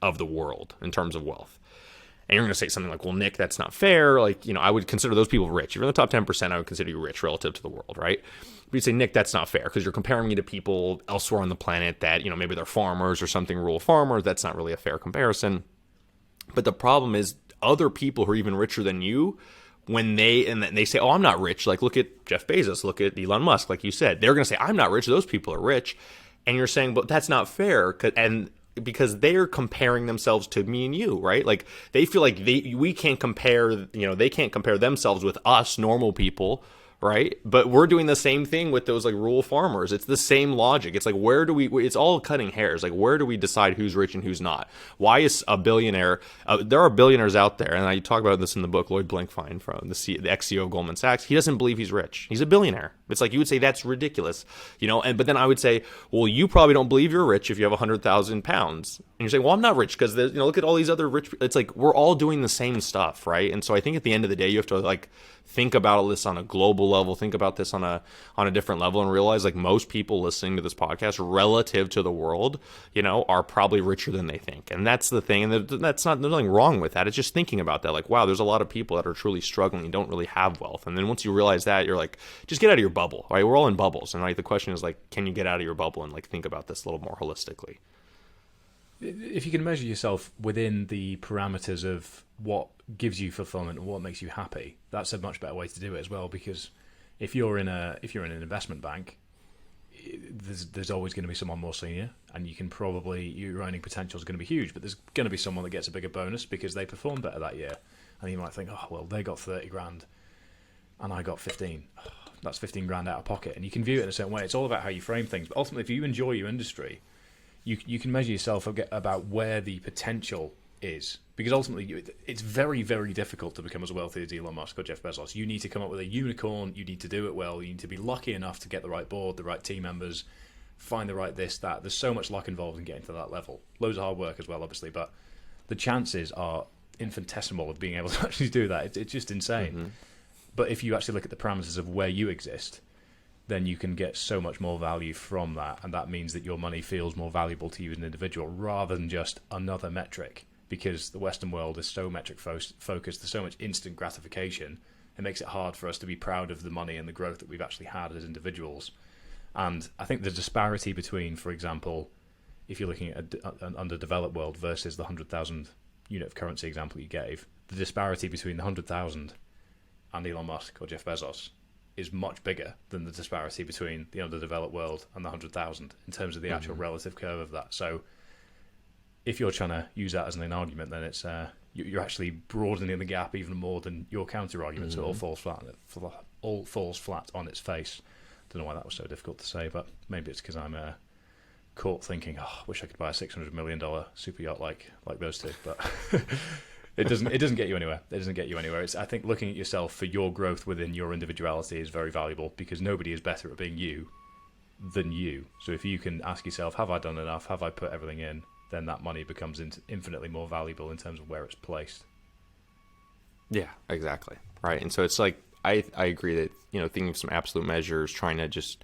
of the world in terms of wealth. And you're going to say something like, well, Nick, that's not fair. Like, I would consider those people rich. If you're in the top 10%, I would consider you rich relative to the world, right? But you'd say, Nick, that's not fair because you're comparing me to people elsewhere on the planet that, maybe they're farmers or something, rural farmers. That's not really a fair comparison. But the problem is other people who are even richer than you, when they say, oh, I'm not rich. Like, look at Jeff Bezos, look at Elon Musk, like you said. They're going to say, I'm not rich. Those people are rich. And you're saying, but that's not fair. And because they're comparing themselves to me and you, right? Like they feel like we can't compare, they can't compare themselves with us normal people, right? But we're doing the same thing with those like rural farmers. It's the same logic. It's like, it's all cutting hairs. Like, where do we decide who's rich and who's not? Why is a billionaire, there are billionaires out there, and I talk about this in the book, Lloyd Blankfein, from the ex-CEO of Goldman Sachs. He doesn't believe he's rich. He's a billionaire. It's like, you would say that's ridiculous, but then I would say, well, you probably don't believe you're rich if you have 100,000 pounds. And you're saying, well, I'm not rich because look at all these other rich. It's like, we're all doing the same stuff, right? And so I think at the end of the day, you have to like think about all this on a global level, think about this on a different level, and realize like most people listening to this podcast relative to the world, are probably richer than they think. And that's the thing. And there's nothing wrong with that. It's just thinking about that. Like, wow, there's a lot of people that are truly struggling and don't really have wealth. And then once you realize that, you're like, just get out of your bubble, right? We're all in bubbles. And like, the question is like, can you get out of your bubble and like think about this a little more holistically? If you can measure yourself within the parameters of what gives you fulfillment and what makes you happy, that's a much better way to do it as well. Because if you're in an investment bank, there's always going to be someone more senior, and your earning potential is going to be huge. But there's going to be someone that gets a bigger bonus because they performed better that year, and you might think, oh well, they got 30 grand, and I got 15. That's 15 grand out of pocket, and you can view it in a certain way. It's all about how you frame things. But ultimately, if you enjoy your industry, you can measure yourself about where the potential is. Because ultimately, it's very, very difficult to become as wealthy as Elon Musk or Jeff Bezos. You need to come up with a unicorn. You need to do it well. You need to be lucky enough to get the right board, the right team members, find the right this, that. There's so much luck involved in getting to that level. Loads of hard work as well, obviously. But the chances are infinitesimal of being able to actually do that. It's just insane. Mm-hmm. But if you actually look at the parameters of where you exist, then you can get so much more value from that. And that means that your money feels more valuable to you as an individual rather than just another metric. Because the Western world is so metric focused, there's so much instant gratification, it makes it hard for us to be proud of the money and the growth that we've actually had as individuals. And I think the disparity between, for example, if you're looking at an underdeveloped world versus the 100,000 unit of currency example you gave, the disparity between the 100,000 and Elon Musk or Jeff Bezos is much bigger than the disparity between the underdeveloped world and the 100,000 in terms of the actual relative curve of that. So if you're trying to use that as an argument, then it's you're actually broadening the gap even more than your counter argument. So it all falls flat on its face. Don't know why that was so difficult to say, but maybe it's because I'm caught thinking, oh, I wish I could buy a $600 million super yacht like those two. But it doesn't get you anywhere. It doesn't get you anywhere. I think looking at yourself for your growth within your individuality is very valuable, because nobody is better at being you than you. So if you can ask yourself, have I done enough? Have I put everything in? Then that money becomes infinitely more valuable in terms of where it's placed. Yeah, exactly. Right. And so it's like, I agree that, thinking of some absolute measures, trying to just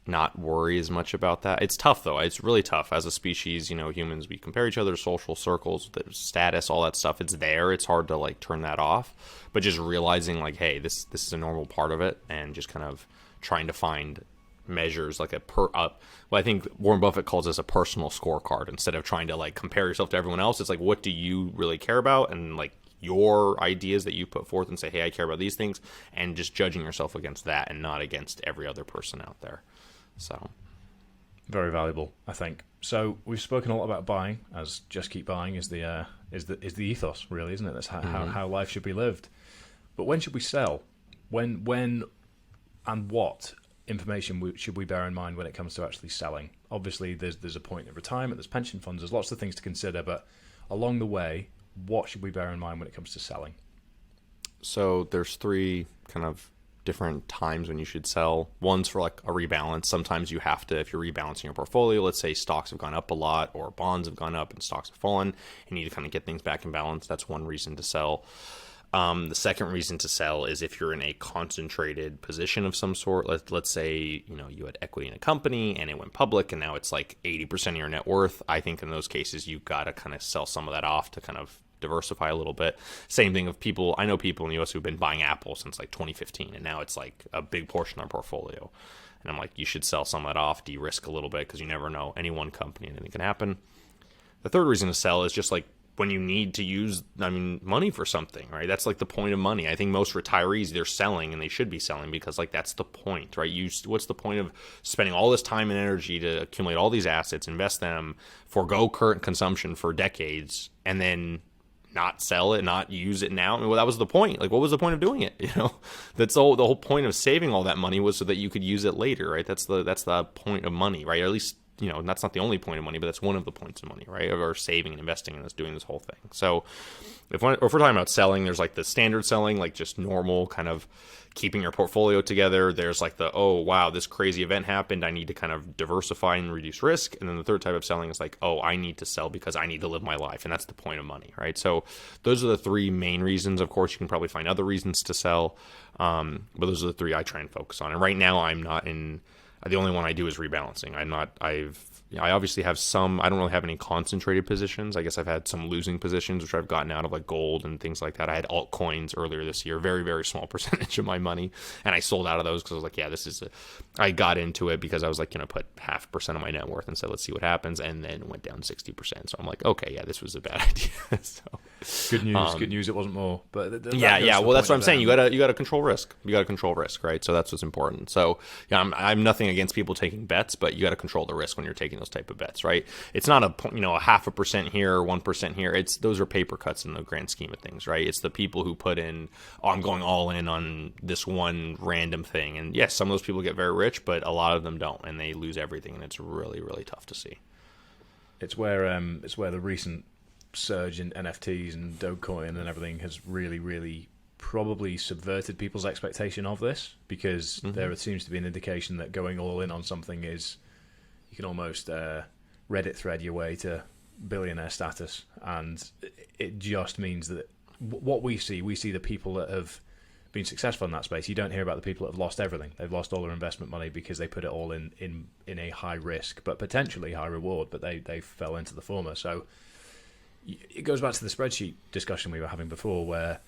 not worry as much about that. It's tough, though. It's really tough. As a species, humans, we compare each other to social circles, the status, all that stuff. It's there. It's hard to like turn that off. But just realizing like, hey, this is a normal part of it, and just kind of trying to find measures like well, I think Warren Buffett calls this a personal scorecard. Instead of trying to like compare yourself to everyone else, it's like, what do you really care about? And like your ideas that you put forth and say, hey, I care about these things, and just judging yourself against that and not against every other person out there. So very valuable, I think. So we've spoken a lot about buying, as just keep buying is the ethos, really, isn't it? That's how life should be lived. But when should we sell? When and what information should we bear in mind when it comes to actually selling? Obviously, there's a point of retirement, there's pension funds, there's lots of things to consider, but along the way, what should we bear in mind when it comes to selling? So there's three kind of different times when you should sell. One's for like a rebalance. Sometimes you have to, if you're rebalancing your portfolio, let's say stocks have gone up a lot or bonds have gone up and stocks have fallen, you need to kind of get things back in balance. That's one reason to sell. The second reason to sell is if you're in a concentrated position of some sort. Let's say, you had equity in a company and it went public and now it's like 80% of your net worth. I think in those cases, you've got to kind of sell some of that off to kind of diversify a little bit. Same thing of people. I know people in the US who've been buying Apple since like 2015, and now it's like a big portion of their portfolio. And I'm like, you should sell some of that off, de-risk a little bit, because you never know. Any one company, anything can happen. The third reason to sell is just like when you need to use, money for something, right? That's like the point of money. I think most retirees, they're selling, and they should be selling, because like that's the point, right? What's the point of spending all this time and energy to accumulate all these assets, invest them, forego current consumption for decades, and then not sell it, not use it now? Well, that was the point. Like, what was the point of doing it? That's the whole point of saving all that money, was so that you could use it later, right? That's the point of money, right? Or at least, that's not the only point of money, but that's one of the points of money, right? Or saving and investing and us doing this whole thing. So if we're talking about selling, there's like the standard selling, like just normal kind of keeping your portfolio together. There's like oh, wow, this crazy event happened, I need to kind of diversify and reduce risk. And then the third type of selling is like, oh, I need to sell because I need to live my life. And that's the point of money, right? So those are the three main reasons. Of course, you can probably find other reasons to sell. But those are the three I try and focus on. And right now I'm not in, the only one I do is rebalancing. I obviously have some, I don't really have any concentrated positions. I guess I've had some losing positions, which I've gotten out of, like gold and things like that. I had altcoins earlier this year, very, very small percentage of my money. And I sold out of those because I was like, yeah, I got into it because I was like, put 0.5% of my net worth and said, let's see what happens. And then it went down 60%. So I'm like, okay, yeah, this was a bad idea. So good news. It wasn't more, but yeah. Well, that's what I'm saying. You gotta control risk. You gotta control risk, right? So that's what's important. So yeah, I'm nothing against people taking bets, but you got to control the risk when you're taking those type of bets, right? It's not a 0.5% here or 1% here. Those are paper cuts in the grand scheme of things, right? It's the people who put in, oh, I'm going all in on this one random thing. And yes, some of those people get very rich, but a lot of them don't, and they lose everything, and it's really, really tough to see. It's where the recent surge in NFTs and Dogecoin and everything has really, really probably subverted people's expectation of this, because there seems to be an indication that going all in on something is, you can almost Reddit thread your way to billionaire status, and it just means that what we see the people that have been successful in that space. You don't hear about the people that have lost everything. They've lost all their investment money because they put it all in a high risk but potentially high reward, but they fell into the former. So it goes back to the spreadsheet discussion we were having before, where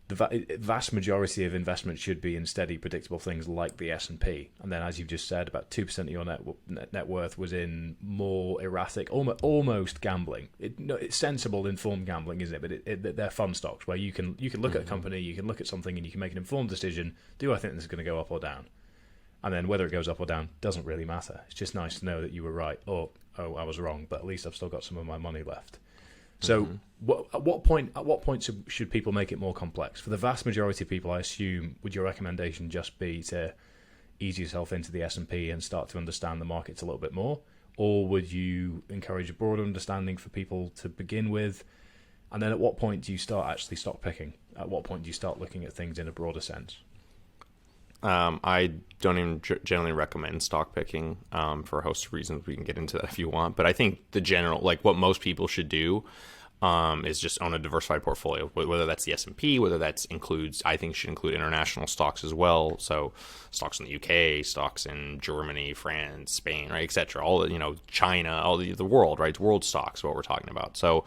the vast majority of investment should be in steady, predictable things like the S&P. And then, as you've just said, about 2% of your net worth was in more erratic, almost gambling. It's sensible, informed gambling, isn't it? But they're fun stocks where you can look at a company, you can look at something, and you can make an informed decision. Do I think this is going to go up or down? And then whether it goes up or down doesn't really matter. It's just nice to know that you were right, or I was wrong, but at least I've still got some of my money left. So at what point should people make it more complex? For the vast majority of people, I assume, would your recommendation just be to ease yourself into the S&P and start to understand the markets a little bit more? Or would you encourage a broader understanding for people to begin with? And then at what point do you start actually stock picking? At what point do you start looking at things in a broader sense? I don't even generally recommend stock picking for a host of reasons. We can get into that if you want. But I think the general, like what most people should do is just own a diversified portfolio, whether that's the S&P, whether that includes, I think should include international stocks as well. So stocks in the UK, stocks in Germany, France, Spain, right, et cetera. All, China, all the world, right? World stocks, what we're talking about. So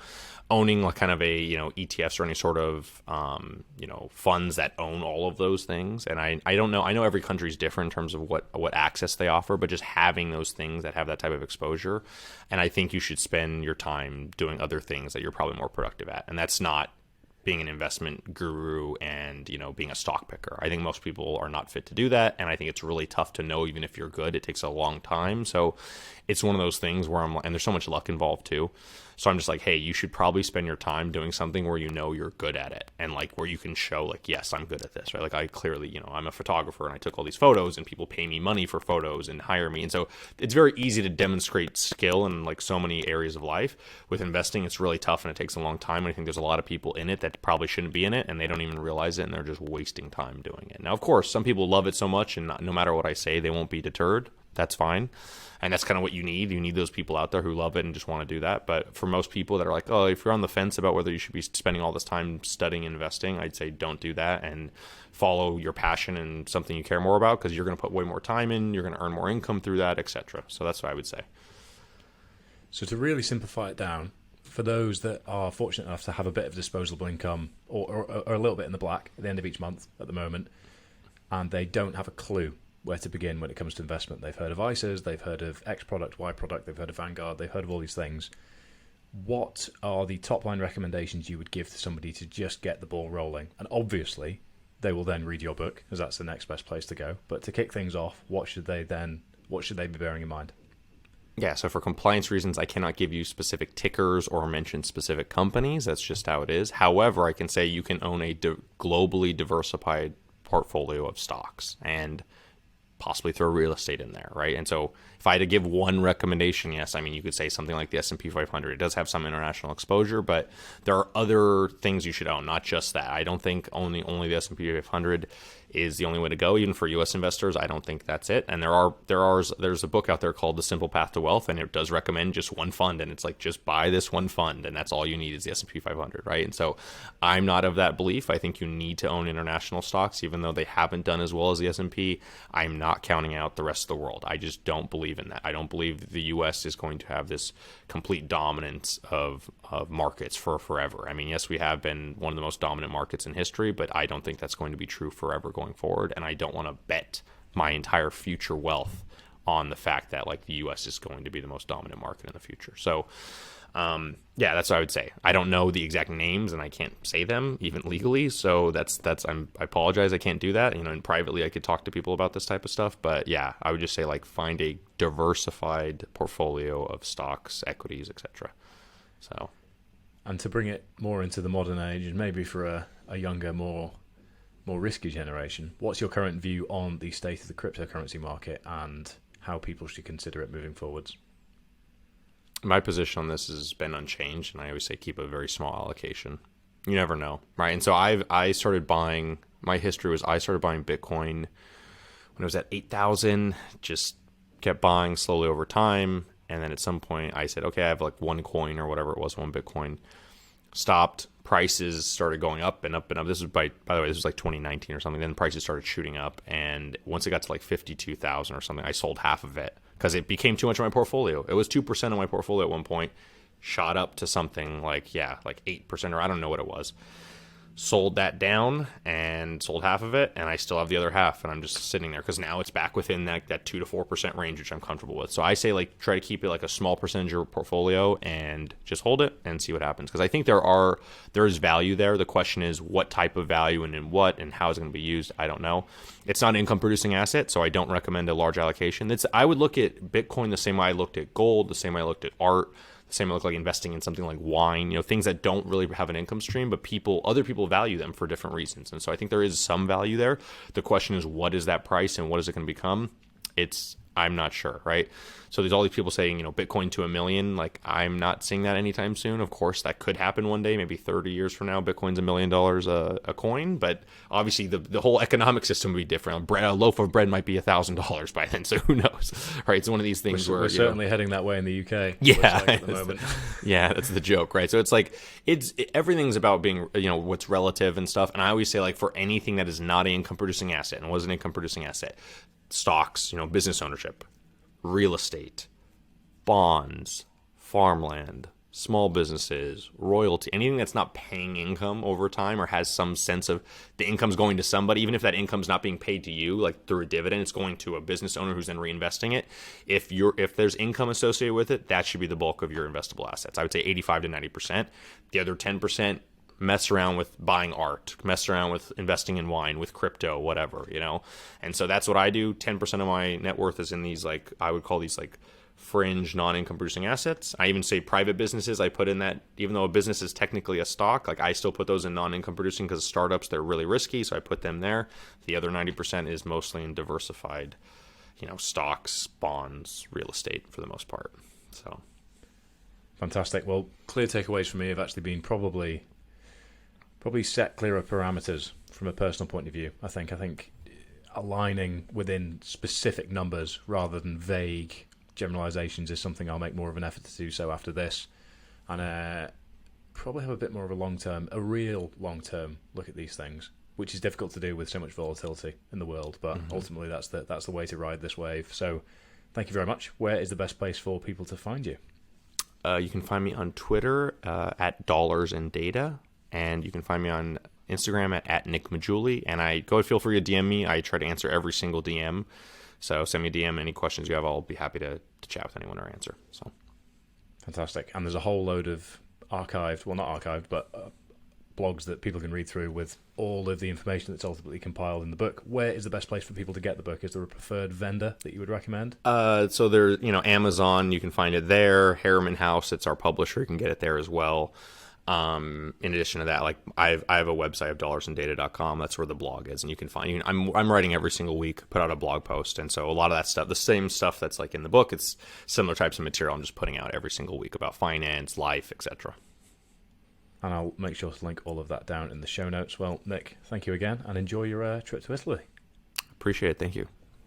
owning like kind of a, ETFs or any sort of, funds that own all of those things. And I don't know, I know every country is different in terms of what access they offer, but just having those things that have that type of exposure. And I think you should spend your time doing other things that you're probably more productive at. And that's not being an investment guru and, being a stock picker. I think most people are not fit to do that. And I think it's really tough to know, even if you're good, it takes a long time. So it's one of those things where and there's so much luck involved too. So I'm just like, hey, you should probably spend your time doing something where you're good at it, and like where you can show like, yes, I'm good at this, right? Like I clearly, I'm a photographer and I took all these photos and people pay me money for photos and hire me. And so it's very easy to demonstrate skill in like so many areas of life. With investing, it's really tough and it takes a long time. And I think there's a lot of people in it that probably shouldn't be in it and they don't even realize it, and they're just wasting time doing it. Now, of course, some people love it so much and no matter what I say, they won't be deterred. That's fine. And that's kind of what you need. You need those people out there who love it and just want to do that. But for most people that are like, oh, if you're on the fence about whether you should be spending all this time studying investing, I'd say don't do that and follow your passion and something you care more about, because you're going to put way more time in, you're going to earn more income through that, etc. So that's what I would say. So to really simplify it down, for those that are fortunate enough to have a bit of disposable income or a little bit in the black at the end of each month at the moment, and they don't have a clue where to begin when it comes to investment. They've heard of ISAs, they've heard of X product, Y product, they've heard of Vanguard, they've heard of all these things. What are the top line recommendations you would give to somebody to just get the ball rolling? And obviously, they will then read your book, as that's the next best place to go. But to kick things off, what should they be bearing in mind? Yeah, so for compliance reasons, I cannot give you specific tickers or mention specific companies. That's just how it is. However, I can say you can own a globally diversified portfolio of stocks and possibly throw real estate in there, right? And so if I had to give one recommendation, yes, I mean, you could say something like the S&P 500. It does have some international exposure, but there are other things you should own, not just that. I don't think only the S&P 500 is the only way to go, even for U.S. investors. I don't think that's it. And there's a book out there called The Simple Path to Wealth, and it does recommend just one fund, and it's like, just buy this one fund, and that's all you need is the S&P 500, right? And so I'm not of that belief. I think you need to own international stocks, even though they haven't done as well as the S&P. I'm not counting out the rest of the world. I just don't believe in that. I don't believe the U.S. is going to have this complete dominance of markets for forever. I mean, yes, we have been one of the most dominant markets in history, but I don't think that's going to be true forever going forward. And I don't want to bet my entire future wealth on the fact that like the U.S. is going to be the most dominant market in the future. So, yeah, that's what I would say. I don't know the exact names and I can't say them even legally. So I apologize. I can't do that. And privately I could talk to people about this type of stuff. But yeah, I would just say like find a diversified portfolio of stocks, equities, etc. So, and to bring it more into the modern age, and maybe for a younger, more risky generation, what's your current view on the state of the cryptocurrency market and how people should consider it moving forwards? My position on this has been unchanged, and I always say keep a very small allocation. You never know, right? And so I started buying. My history was I started buying Bitcoin when it was at 8,000. Just kept buying slowly over time, and then at some point I said, okay, I have like one coin or whatever it was, one Bitcoin. Stopped. Prices started going up and up and up. This was by the way, this was like 2019 or something. Then prices started shooting up, and once it got to like 52,000 or something, I sold half of it because it became too much of my portfolio. It was 2% of my portfolio at one point, shot up to something like 8% or I don't know what it was. sold that down and sold half of it, and I still have the other half, and I'm just sitting there because now it's back within that 2 to 4% range, which I'm comfortable with. So I say like try to keep it like a small percentage of your portfolio and just hold it and see what happens, because I think there is value there. The question is what type of value and in what and how is it going to be used. I don't know. It's not an income producing asset, so I don't recommend a large allocation. I would look at Bitcoin the same way I looked at gold, the same way I looked at art, the same way I look like investing in something like wine, things that don't really have an income stream, but other people value them for different reasons. And so I think there is some value there. The question is, what is that price and what is it going to become? I'm not sure, right? So there's all these people saying, Bitcoin to $1 million. Like, I'm not seeing that anytime soon. Of course, that could happen one day, maybe 30 years from now. Bitcoin's $1 million a coin, but obviously the whole economic system would be different. A loaf of bread might be $1,000 by then, so who knows, right? It's one of these things we're certainly heading that way in the UK. Yeah, like at the moment. Yeah, that's the joke, right? So it's like everything's about being, what's relative and stuff. And I always say, like, for anything that is not an income producing asset and was an income producing asset, stocks, business ownership, real estate, bonds, farmland, small businesses, royalty, anything that's not paying income over time or has some sense of the income's going to somebody, even if that income's not being paid to you, like through a dividend, it's going to a business owner who's then reinvesting it. If there's income associated with it, that should be the bulk of your investable assets. I would say 85 to 90%. The other 10%, mess around with buying art, mess around with investing in wine, with crypto, whatever, And so that's what I do. 10% of my net worth is in these, like, I would call these like fringe non-income producing assets. I even say private businesses I put in that, even though a business is technically a stock, like I still put those in non-income producing because startups, they're really risky. So I put them there. The other 90% is mostly in diversified, stocks, bonds, real estate for the most part. So. Fantastic. Well, clear takeaways for me have actually been probably set clearer parameters from a personal point of view. I think aligning within specific numbers rather than vague generalizations is something I'll make more of an effort to do so after this, and probably have a bit more of a real long-term look at these things, which is difficult to do with so much volatility in the world, but ultimately that's the way to ride this wave. So thank you very much. Where is the best place for people to find you? You can find me on Twitter at Dollars and Data. And you can find me on Instagram at Nick Magguili. And feel free to DM me. I try to answer every single DM. So send me a DM. Any questions you have, I'll be happy to chat with anyone or answer. So fantastic. And there's a whole load of not archived, but blogs that people can read through with all of the information that's ultimately compiled in the book. Where is the best place for people to get the book? Is there a preferred vendor that you would recommend? So there's, Amazon, you can find it there. Harriman House, it's our publisher. You can get it there as well. In addition to that, like I have a website of dollarsandData.com. That's where the blog is, and you can find. I'm writing every single week, put out a blog post, and so a lot of that stuff, the same stuff that's like in the book, it's similar types of material. I'm just putting out every single week about finance, life, etc. And I'll make sure to link all of that down in the show notes. Well, Nick, thank you again, and enjoy your trip to Italy. Appreciate it. Thank you.